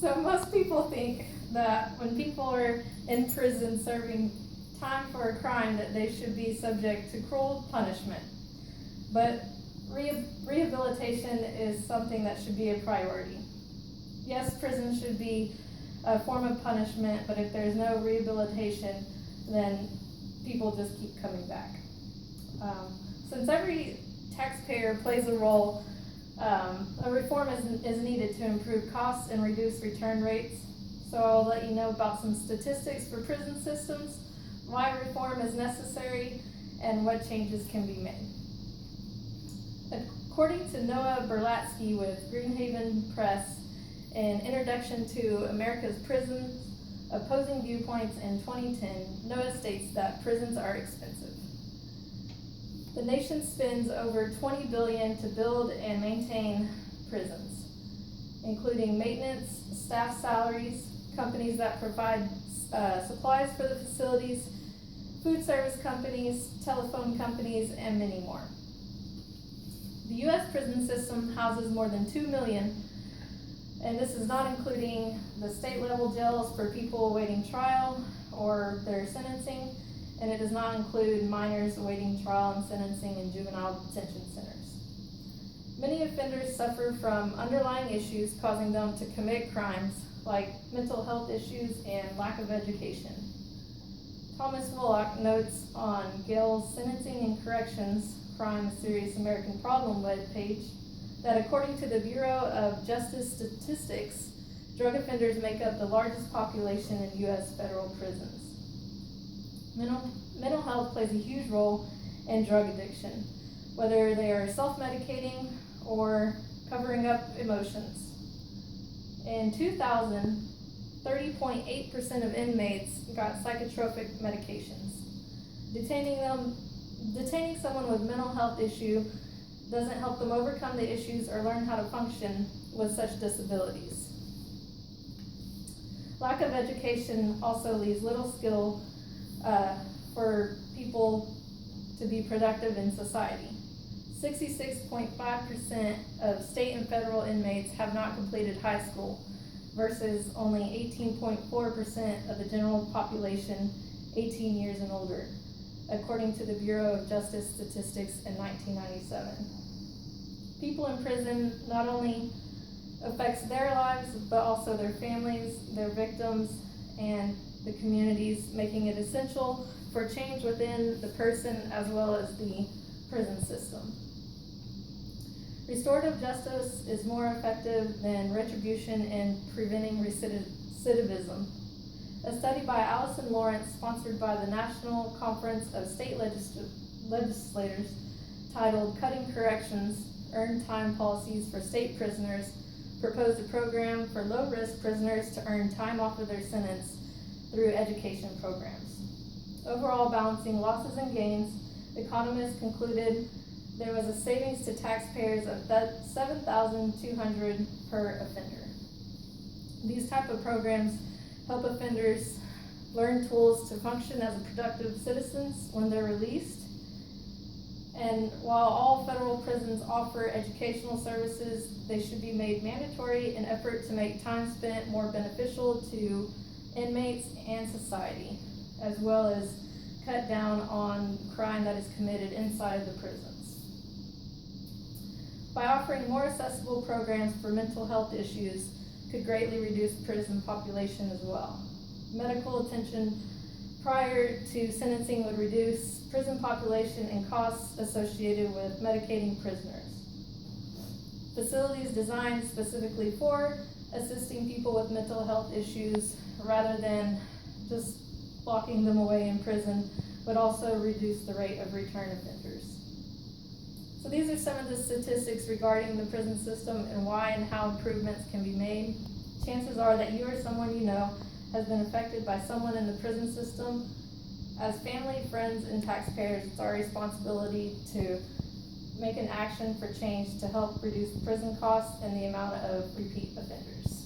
So most people think that when people are in prison serving time for a crime that they should be subject to cruel punishment. But rehabilitation is something that should be a priority. Yes, prison should be a form of punishment, but if there's no rehabilitation, then people just keep coming back. Since every taxpayer plays a role, a reform is needed to improve costs and reduce return rates. So I'll let you know about some statistics for prison systems, why reform is necessary, and what changes can be made. According to Noah Berlatsky with Greenhaven Press, in Introduction to America's Prisons, Opposing Viewpoints in 2010, Noah states that prisons are expensive. The nation spends over $20 billion to build and maintain prisons, including maintenance, staff salaries, companies that provide supplies for the facilities, food service companies, telephone companies, and many more. The U.S. prison system houses more than 2 million, and this is not including the state-level jails for people awaiting trial or their sentencing, and it does not include minors awaiting trial and sentencing in juvenile detention centers. Many offenders suffer from underlying issues causing them to commit crimes like mental health issues and lack of education. Thomas Willock notes on Gale's Sentencing and Corrections Crime, a Serious American Problem webpage that according to the Bureau of Justice Statistics, drug offenders make up the largest population in U.S. federal prisons. Mental health plays a huge role in drug addiction, whether they are self-medicating or covering up emotions. In 2000, 30.8% of inmates got psychotropic medications. Detaining someone with mental health issue doesn't help them overcome the issues or learn how to function with such disabilities. Lack of education also leaves little skill for people to be productive in society. 66.5% of state and federal inmates have not completed high school versus only 18.4% of the general population 18 years and older, according to the Bureau of Justice Statistics in 1997. People in prison not only affects their lives, but also their families, their victims, and the communities, making it essential for change within the person as well as the prison system. Restorative justice is more effective than retribution in preventing recidivism. A study by Allison Lawrence, sponsored by the National Conference of State Legislators, titled Cutting Corrections, Earned Time Policies for State Prisoners, proposed a program for low-risk prisoners to earn time off of their sentence through education programs. Overall, balancing losses and gains, economists concluded there was a savings to taxpayers of $7,200 per offender. These type of programs help offenders learn tools to function as productive citizens when they're released. And while all federal prisons offer educational services, they should be made mandatory in effort to make time spent more beneficial to inmates and society, as well as cut down on crime that is committed inside of the prisons. By offering more accessible programs for mental health issues could greatly reduce prison population as well. Medical attention prior to sentencing would reduce prison population and costs associated with medicating prisoners. Facilities designed specifically for assisting people with mental health issues rather than just locking them away in prison would also reduce the rate of return offenders. So these are some of the statistics regarding the prison system and why and how improvements can be made. Chances are that you or someone you know has been affected by someone in the prison system. As family, friends, and taxpayers, it's our responsibility to make an action for change to help reduce prison costs and the amount of repeat offenders.